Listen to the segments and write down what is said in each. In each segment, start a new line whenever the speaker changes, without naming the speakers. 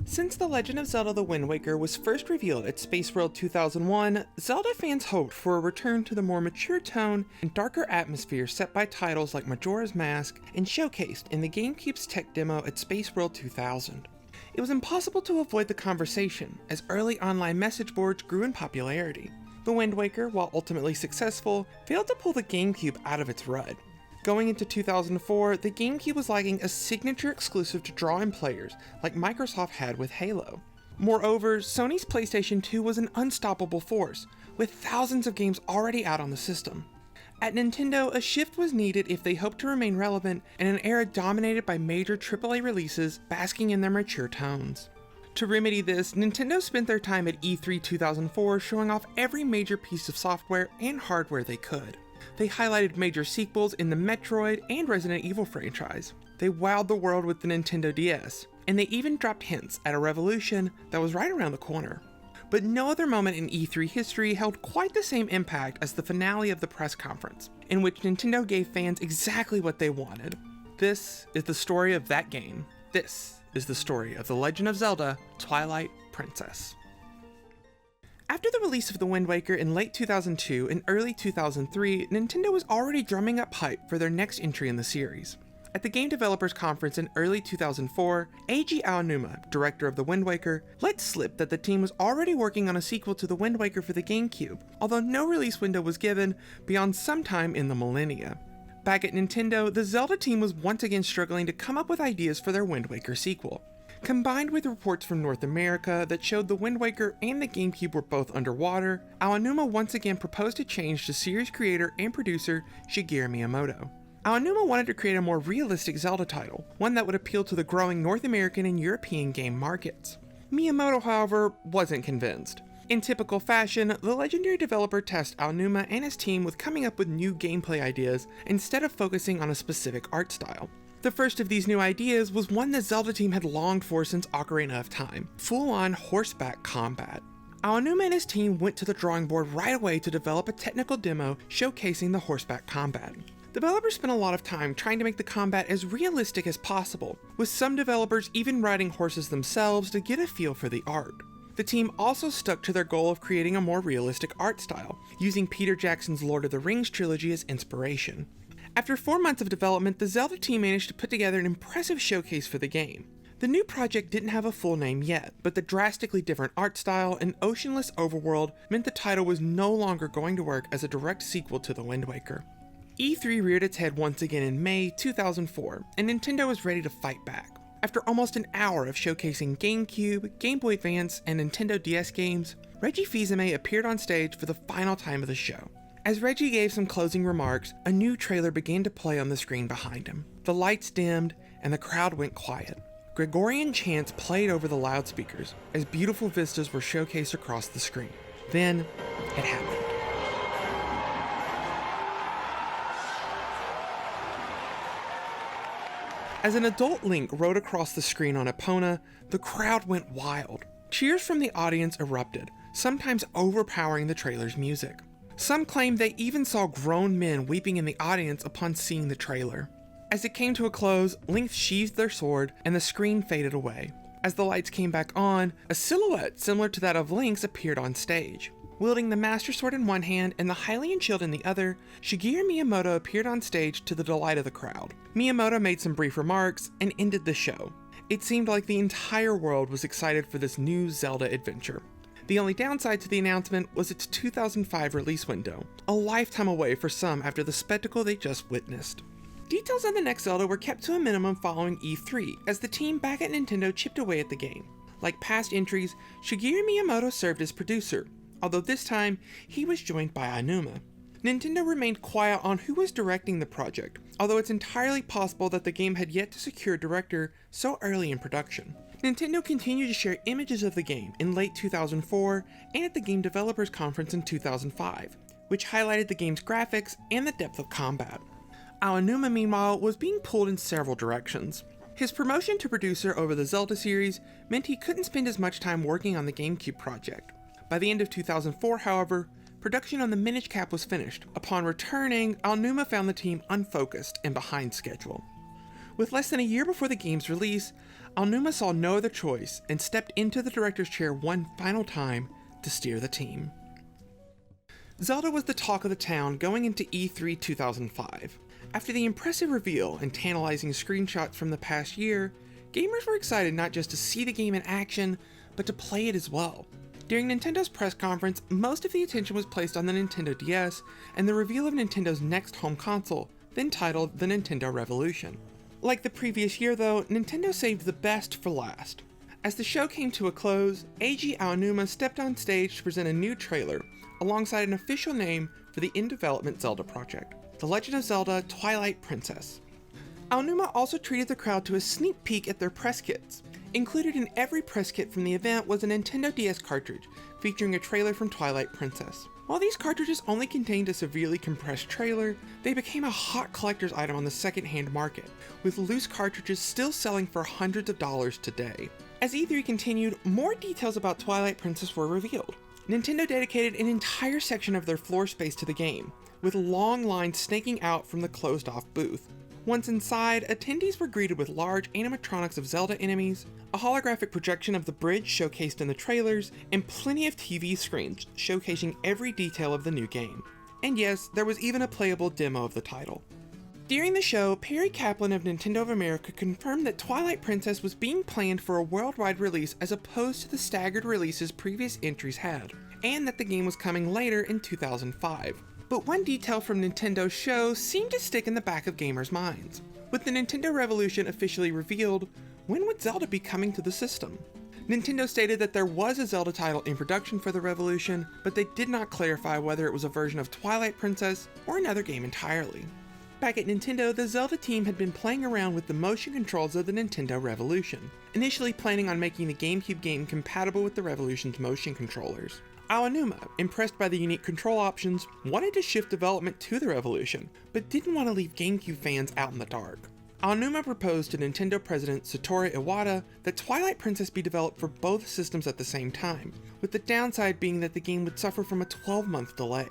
Since The Legend of Zelda: The Wind Waker was first revealed at Space World 2001, Zelda fans hoped for a return to the more mature tone and darker atmosphere set by titles like Majora's Mask and showcased in the GameCube's tech demo at Space World 2000. It was impossible to avoid the conversation, as early online message boards grew in popularity. The Wind Waker, while ultimately successful, failed to pull the GameCube out of its rut. Going into 2004, the GameCube was lacking a signature exclusive to draw in players, like Microsoft had with Halo. Moreover, Sony's PlayStation 2 was an unstoppable force, with thousands of games already out on the system. At Nintendo, a shift was needed if they hoped to remain relevant in an era dominated by major AAA releases basking in their mature tones. To remedy this, Nintendo spent their time at E3 2004 showing off every major piece of software and hardware they could. They highlighted major sequels in the Metroid and Resident Evil franchise. They wowed the world with the Nintendo DS, and they even dropped hints at a revolution that was right around the corner. But no other moment in E3 history held quite the same impact as the finale of the press conference, in which Nintendo gave fans exactly what they wanted. This is the story of that game. This is the story of The Legend of Zelda: Twilight Princess. After the release of The Wind Waker in late 2002 and early 2003, Nintendo was already drumming up hype for their next entry in the series. At the Game Developers Conference in early 2004, Eiji Aonuma, director of The Wind Waker, let slip that the team was already working on a sequel to The Wind Waker for the GameCube, although no release window was given beyond sometime in the millennia. Back at Nintendo, the Zelda team was once again struggling to come up with ideas for their Wind Waker sequel. Combined with reports from North America that showed the Wind Waker and the GameCube were both underwater, Aonuma once again proposed a change to series creator and producer Shigeru Miyamoto. Aonuma wanted to create a more realistic Zelda title, one that would appeal to the growing North American and European game markets. Miyamoto, however, wasn't convinced. In typical fashion, the legendary developer tasked Aonuma and his team with coming up with new gameplay ideas instead of focusing on a specific art style. The first of these new ideas was one the Zelda team had longed for since Ocarina of Time: full-on horseback combat. Aonuma and his team went to the drawing board right away to develop a technical demo showcasing the horseback combat. Developers spent a lot of time trying to make the combat as realistic as possible, with some developers even riding horses themselves to get a feel for the art. The team also stuck to their goal of creating a more realistic art style, using Peter Jackson's Lord of the Rings trilogy as inspiration. After 4 months of development, the Zelda team managed to put together an impressive showcase for the game. The new project didn't have a full name yet, but the drastically different art style and oceanless overworld meant the title was no longer going to work as a direct sequel to The Wind Waker. E3 reared its head once again in May 2004, and Nintendo was ready to fight back. After almost an hour of showcasing GameCube, Game Boy Advance, and Nintendo DS games, Reggie Fils-Aimé appeared on stage for the final time of the show. As Reggie gave some closing remarks, a new trailer began to play on the screen behind him. The lights dimmed, and the crowd went quiet. Gregorian chants played over the loudspeakers as beautiful vistas were showcased across the screen. Then, it happened. As an adult Link rode across the screen on Epona, the crowd went wild. Cheers from the audience erupted, sometimes overpowering the trailer's music. Some claimed they even saw grown men weeping in the audience upon seeing the trailer. As it came to a close, Link sheathed their sword and the screen faded away. As the lights came back on, a silhouette similar to that of Link's appeared on stage. Wielding the Master Sword in one hand and the Hylian Shield in the other, Shigeru Miyamoto appeared on stage to the delight of the crowd. Miyamoto made some brief remarks and ended the show. It seemed like the entire world was excited for this new Zelda adventure. The only downside to the announcement was its 2005 release window, a lifetime away for some after the spectacle they just witnessed. Details on the next Zelda were kept to a minimum following E3, as the team back at Nintendo chipped away at the game. Like past entries, Shigeru Miyamoto served as producer, although this time, he was joined by Aonuma. Nintendo remained quiet on who was directing the project, although it's entirely possible that the game had yet to secure a director so early in production. Nintendo continued to share images of the game in late 2004 and at the Game Developers Conference in 2005, which highlighted the game's graphics and the depth of combat. Aonuma, meanwhile, was being pulled in several directions. His promotion to producer over the Zelda series meant he couldn't spend as much time working on the GameCube project. By the end of 2004, however, production on the Minish Cap was finished. Upon returning, Aonuma found the team unfocused and behind schedule. With less than a year before the game's release, Aonuma saw no other choice and stepped into the director's chair one final time to steer the team. Zelda was the talk of the town going into E3 2005. After the impressive reveal and tantalizing screenshots from the past year, gamers were excited not just to see the game in action, but to play it as well. During Nintendo's press conference, most of the attention was placed on the Nintendo DS and the reveal of Nintendo's next home console, then titled the Nintendo Revolution. Like the previous year though, Nintendo saved the best for last. As the show came to a close, Eiji Aonuma stepped on stage to present a new trailer, alongside an official name for the in-development Zelda project, The Legend of Zelda Twilight Princess. Aonuma also treated the crowd to a sneak peek at their press kits. Included in every press kit from the event was a Nintendo DS cartridge, featuring a trailer from Twilight Princess. While these cartridges only contained a severely compressed trailer, they became a hot collector's item on the second-hand market, with loose cartridges still selling for hundreds of dollars today. As E3 continued, more details about Twilight Princess were revealed. Nintendo dedicated an entire section of their floor space to the game, with long lines snaking out from the closed-off booth. Once inside, attendees were greeted with large animatronics of Zelda enemies, a holographic projection of the bridge showcased in the trailers, and plenty of TV screens showcasing every detail of the new game. And yes, there was even a playable demo of the title. During the show, Perry Kaplan of Nintendo of America confirmed that Twilight Princess was being planned for a worldwide release as opposed to the staggered releases previous entries had, and that the game was coming later in 2005. But one detail from Nintendo's show seemed to stick in the back of gamers' minds. With the Nintendo Revolution officially revealed, when would Zelda be coming to the system? Nintendo stated that there was a Zelda title in production for the Revolution, but they did not clarify whether it was a version of Twilight Princess or another game entirely. Back at Nintendo, the Zelda team had been playing around with the motion controls of the Nintendo Revolution, initially planning on making the GameCube game compatible with the Revolution's motion controllers. Aonuma, impressed by the unique control options, wanted to shift development to the Revolution, but didn't want to leave GameCube fans out in the dark. Aonuma proposed to Nintendo president Satoru Iwata that Twilight Princess be developed for both systems at the same time, with the downside being that the game would suffer from a 12-month delay.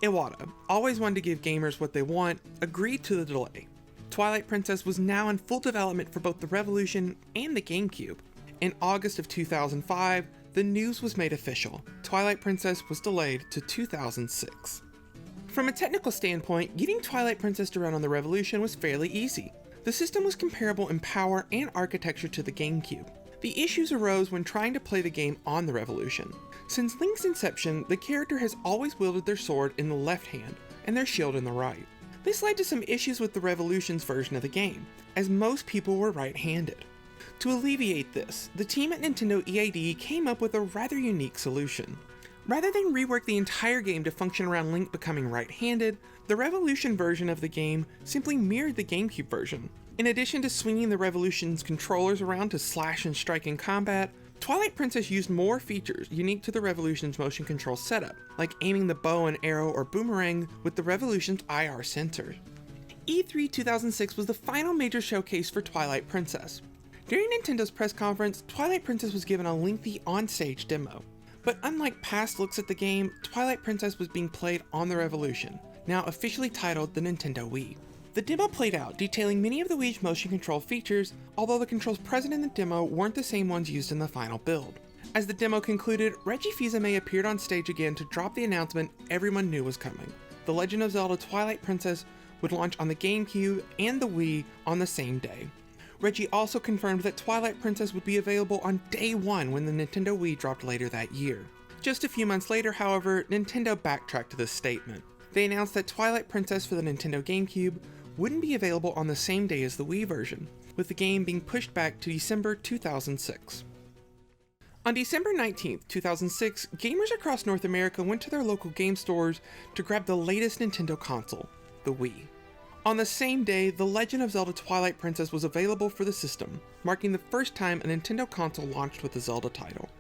Iwata, always wanted to give gamers what they want, agreed to the delay. Twilight Princess was now in full development for both the Revolution and the GameCube. In August of 2005, the news was made official. Twilight Princess was delayed to 2006. From a technical standpoint, getting Twilight Princess to run on the Revolution was fairly easy. The system was comparable in power and architecture to the GameCube. The issues arose when trying to play the game on the Revolution. Since Link's inception, the character has always wielded their sword in the left hand and their shield in the right. This led to some issues with the Revolution's version of the game, as most people were right-handed. To alleviate this, the team at Nintendo EAD came up with a rather unique solution. Rather than rework the entire game to function around Link becoming right-handed, the Revolution version of the game simply mirrored the GameCube version. In addition to swinging the Revolution's controllers around to slash and strike in combat, Twilight Princess used more features unique to the Revolution's motion control setup, like aiming the bow and arrow or boomerang with the Revolution's IR sensors. E3 2006 was the final major showcase for Twilight Princess. During Nintendo's press conference, Twilight Princess was given a lengthy on-stage demo. But unlike past looks at the game, Twilight Princess was being played on the Revolution, now officially titled the Nintendo Wii. The demo played out, detailing many of the Wii's motion control features, although the controls present in the demo weren't the same ones used in the final build. As the demo concluded, Reggie Fils-Aimé appeared on stage again to drop the announcement everyone knew was coming. The Legend of Zelda Twilight Princess would launch on the GameCube and the Wii on the same day. Reggie also confirmed that Twilight Princess would be available on day one when the Nintendo Wii dropped later that year. Just a few months later, however, Nintendo backtracked to this statement. They announced that Twilight Princess for the Nintendo GameCube wouldn't be available on the same day as the Wii version, with the game being pushed back to December 2006. On December 19, 2006, gamers across North America went to their local game stores to grab the latest Nintendo console, the Wii. On the same day, The Legend of Zelda Twilight Princess was available for the system, marking the first time a Nintendo console launched with the Zelda title.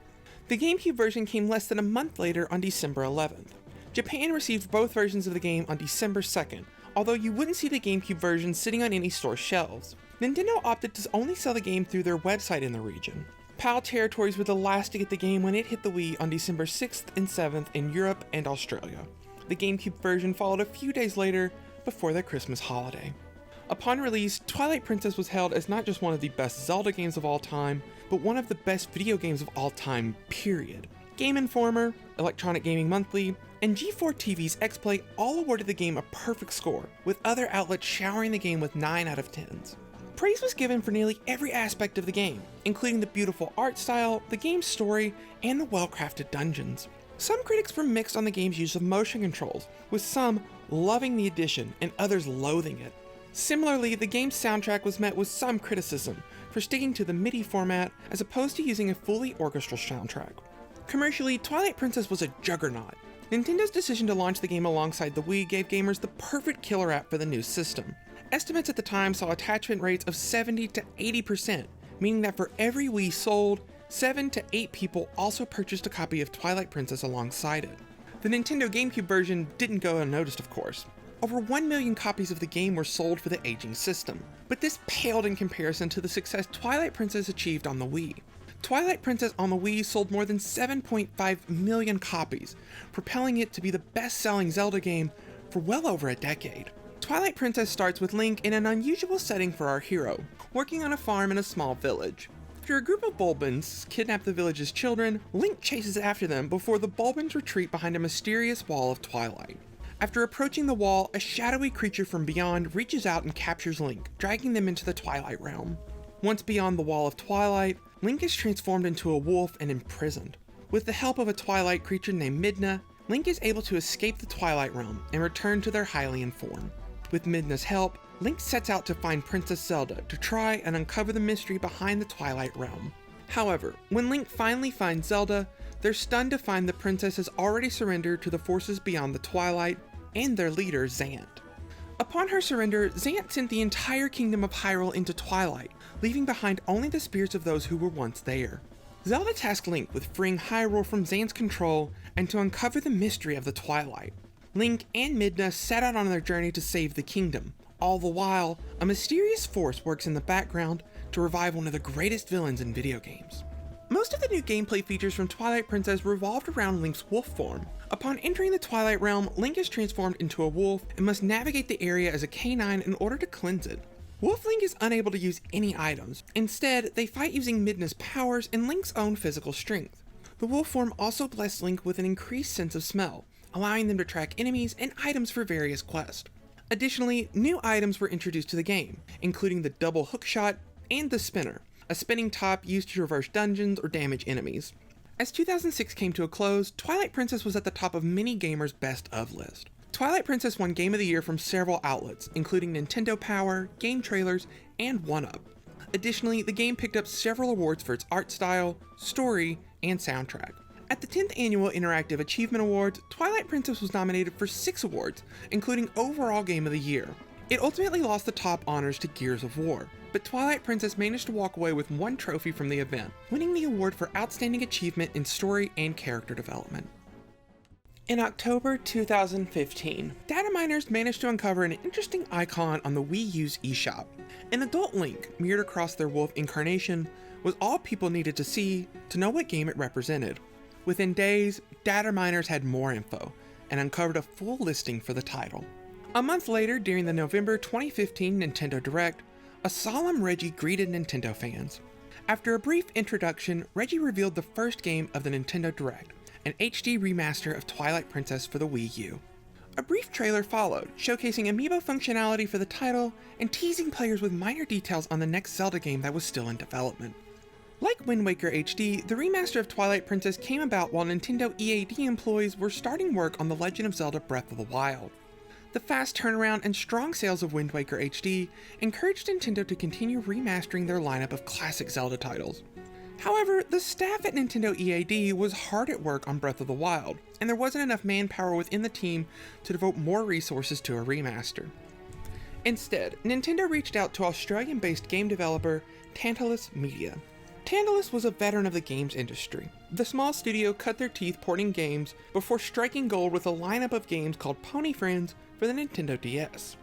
The GameCube version came less than a month later on December 11th. Japan received both versions of the game on December 2nd, although you wouldn't see the GameCube version sitting on any store shelves. Nintendo opted to only sell the game through their website in the region. PAL territories were the last to get the game when it hit the Wii on December 6th and 7th in Europe and Australia. The GameCube version followed a few days later, before the Christmas holiday. Upon release, Twilight Princess was hailed as not just one of the best Zelda games of all time, but one of the best video games of all time, period. Game Informer, Electronic Gaming Monthly, and G4 TV's XPlay all awarded the game a perfect score, with other outlets showering the game with 9 out of 10s. Praise was given for nearly every aspect of the game, including the beautiful art style, the game's story, and the well-crafted dungeons. Some critics were mixed on the game's use of motion controls, with some loving the addition and others loathing it. Similarly, the game's soundtrack was met with some criticism for sticking to the MIDI format as opposed to using a fully orchestral soundtrack. Commercially, Twilight Princess was a juggernaut. Nintendo's decision to launch the game alongside the Wii gave gamers the perfect killer app for the new system. Estimates at the time saw attachment rates of 70 to 80%, meaning that for every Wii sold, 7 to 8 people also purchased a copy of Twilight Princess alongside it. The Nintendo GameCube version didn't go unnoticed, of course. Over 1 million copies of the game were sold for the aging system, but this paled in comparison to the success Twilight Princess achieved on the Wii. Twilight Princess on the Wii sold more than 7.5 million copies, propelling it to be the best-selling Zelda game for well over a decade. Twilight Princess starts with Link in an unusual setting for our hero, working on a farm in a small village. After a group of Bulbins kidnap the village's children, Link chases after them before the Bulbins retreat behind a mysterious wall of twilight. After approaching the wall, a shadowy creature from beyond reaches out and captures Link, dragging them into the Twilight Realm. Once beyond the Wall of Twilight, Link is transformed into a wolf and imprisoned. With the help of a Twilight creature named Midna, Link is able to escape the Twilight Realm and return to their Hylian form. With Midna's help, Link sets out to find Princess Zelda to try and uncover the mystery behind the Twilight Realm. However, when Link finally finds Zelda, they're stunned to find the princess has already surrendered to the forces beyond the Twilight and their leader, Zant. Upon her surrender, Zant sent the entire kingdom of Hyrule into Twilight, leaving behind only the spirits of those who were once there. Zelda tasked Link with freeing Hyrule from Zant's control and to uncover the mystery of the Twilight. Link and Midna set out on their journey to save the kingdom. All the while, a mysterious force works in the background to revive one of the greatest villains in video games. Most of the new gameplay features from Twilight Princess revolved around Link's wolf form. Upon entering the Twilight Realm, Link is transformed into a wolf and must navigate the area as a canine in order to cleanse it. Wolf Link is unable to use any items. Instead, they fight using Midna's powers and Link's own physical strength. The wolf form also blessed Link with an increased sense of smell, allowing them to track enemies and items for various quests. Additionally, new items were introduced to the game, including the double hookshot and the spinner, a spinning top used to traverse dungeons or damage enemies. As 2006 came to a close, Twilight Princess was at the top of many gamers' best of list. Twilight Princess won Game of the Year from several outlets, including Nintendo Power, Game Trailers, and 1UP. Additionally, the game picked up several awards for its art style, story, and soundtrack. At the 10th Annual Interactive Achievement Awards, Twilight Princess was nominated for 6 awards, including Overall Game of the Year. It ultimately lost the top honors to Gears of War, but Twilight Princess managed to walk away with 1 trophy from the event, winning the award for Outstanding Achievement in Story and Character Development. In October 2015, data miners managed to uncover an interesting icon on the Wii U's eShop. An adult Link, mirrored across their wolf incarnation, was all people needed to see to know what game it represented. Within days, data miners had more info, and uncovered a full listing for the title. A month later, during the November 2015 Nintendo Direct, a solemn Reggie greeted Nintendo fans. After a brief introduction, Reggie revealed the first game of the Nintendo Direct, an HD remaster of Twilight Princess for the Wii U. A brief trailer followed, showcasing amiibo functionality for the title and teasing players with minor details on the next Zelda game that was still in development. Like Wind Waker HD, the remaster of Twilight Princess came about while Nintendo EAD employees were starting work on The Legend of Zelda Breath of the Wild. The fast turnaround and strong sales of Wind Waker HD encouraged Nintendo to continue remastering their lineup of classic Zelda titles. However, the staff at Nintendo EAD was hard at work on Breath of the Wild, and there wasn't enough manpower within the team to devote more resources to a remaster. Instead, Nintendo reached out to Australian-based game developer Tantalus Media. Tantalus was a veteran of the games industry. The small studio cut their teeth porting games before striking gold with a lineup of games called Pony Friends for the Nintendo DS.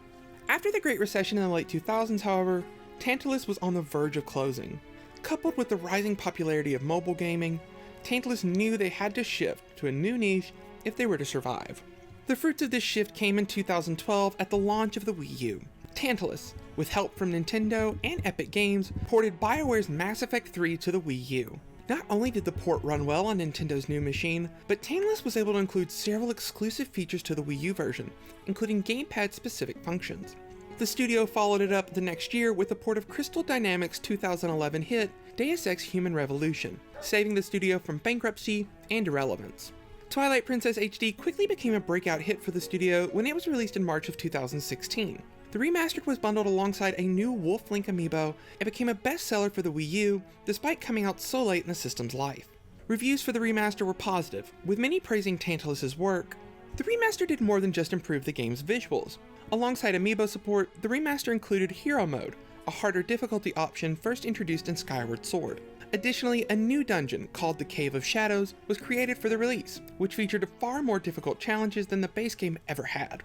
After the Great Recession in the late 2000s, however, Tantalus was on the verge of closing. Coupled with the rising popularity of mobile gaming, Tantalus knew they had to shift to a new niche if they were to survive. The fruits of this shift came in 2012 at the launch of the Wii U. Tantalus, with help from Nintendo and Epic Games, ported BioWare's Mass Effect 3 to the Wii U. Not only did the port run well on Nintendo's new machine, but Tantalus was able to include several exclusive features to the Wii U version, including gamepad-specific functions. The studio followed it up the next year with the port of Crystal Dynamics' 2011 hit, Deus Ex: Human Revolution, saving the studio from bankruptcy and irrelevance. Twilight Princess HD quickly became a breakout hit for the studio when it was released in March of 2016. The remastered was bundled alongside a new Wolf Link amiibo and became a bestseller for the Wii U, despite coming out so late in the system's life. Reviews for the remaster were positive, with many praising Tantalus' work. The remaster did more than just improve the game's visuals. Alongside amiibo support, the remaster included Hero Mode, a harder difficulty option first introduced in Skyward Sword. Additionally, a new dungeon, called the Cave of Shadows, was created for the release, which featured far more difficult challenges than the base game ever had.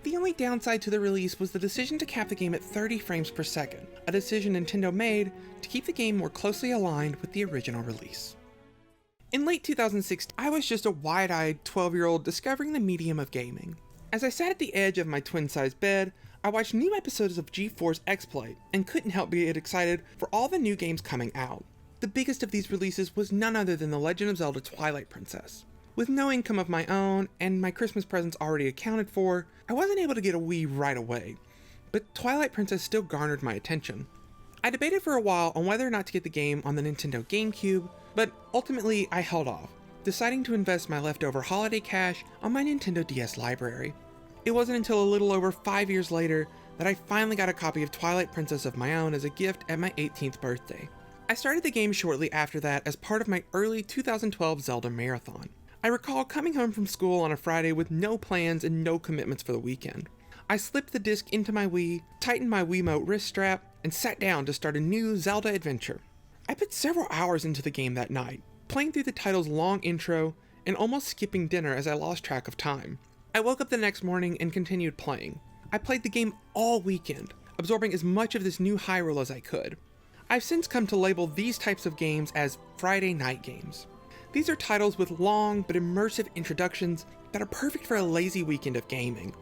The only downside to the release was the decision to cap the game at 30 frames per second, a decision Nintendo made to keep the game more closely aligned with the original release. In late 2006, I was just a wide-eyed 12-year-old discovering the medium of gaming. As I sat at the edge of my twin-sized bed, I watched new episodes of G-Force X-Play and couldn't help but get excited for all the new games coming out. The biggest of these releases was none other than The Legend of Zelda Twilight Princess. With no income of my own, and my Christmas presents already accounted for, I wasn't able to get a Wii right away, but Twilight Princess still garnered my attention. I debated for a while on whether or not to get the game on the Nintendo GameCube, but ultimately I held off, deciding to invest my leftover holiday cash on my Nintendo DS library. It wasn't until a little over 5 years later that I finally got a copy of Twilight Princess of my own as a gift at my 18th birthday. I started the game shortly after that as part of my early 2012 Zelda marathon. I recall coming home from school on a Friday with no plans and no commitments for the weekend. I slipped the disc into my Wii, tightened my Wiimote wrist strap, and sat down to start a new Zelda adventure. I put several hours into the game that night, playing through the title's long intro and almost skipping dinner as I lost track of time. I woke up the next morning and continued playing. I played the game all weekend, absorbing as much of this new Hyrule as I could. I've since come to label these types of games as Friday night games. These are titles with long but immersive introductions that are perfect for a lazy weekend of gaming.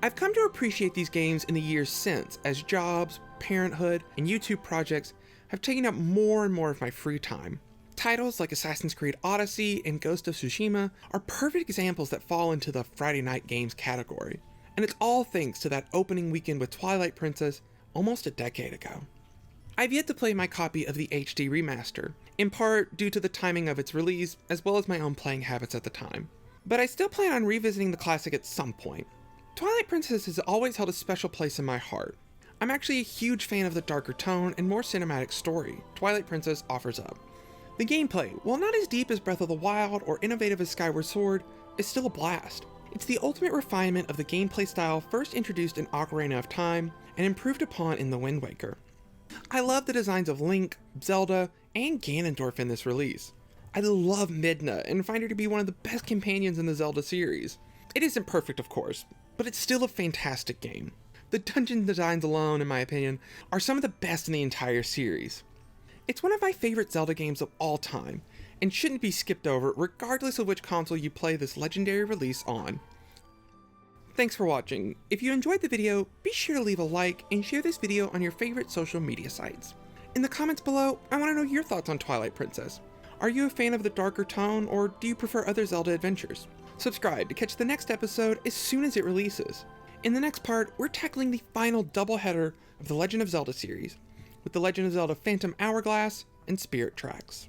I've come to appreciate these games in the years since, as jobs, parenthood, and YouTube projects have taken up more and more of my free time. Titles like Assassin's Creed Odyssey and Ghost of Tsushima are perfect examples that fall into the Friday night games category, and it's all thanks to that opening weekend with Twilight Princess almost a decade ago. I've yet to play my copy of the HD remaster, in part due to the timing of its release as well as my own playing habits at the time. But I still plan on revisiting the classic at some point. Twilight Princess has always held a special place in my heart. I'm actually a huge fan of the darker tone and more cinematic story Twilight Princess offers up. The gameplay, while not as deep as Breath of the Wild or innovative as Skyward Sword, is still a blast. It's the ultimate refinement of the gameplay style first introduced in Ocarina of Time and improved upon in The Wind Waker. I love the designs of Link, Zelda, and Ganondorf in this release. I love Midna and find her to be one of the best companions in the Zelda series. It isn't perfect, of course, but it's still a fantastic game. The dungeon designs alone, in my opinion, are some of the best in the entire series. It's one of my favorite Zelda games of all time, and shouldn't be skipped over regardless of which console you play this legendary release on. Thanks for watching. If you enjoyed the video, be sure to leave a like and share this video on your favorite social media sites. In the comments below, I want to know your thoughts on Twilight Princess. Are you a fan of the darker tone, or do you prefer other Zelda adventures? Subscribe to catch the next episode as soon as it releases. In the next part, we're tackling the final doubleheader of the Legend of Zelda series, with The Legend of Zelda Phantom Hourglass and Spirit Tracks.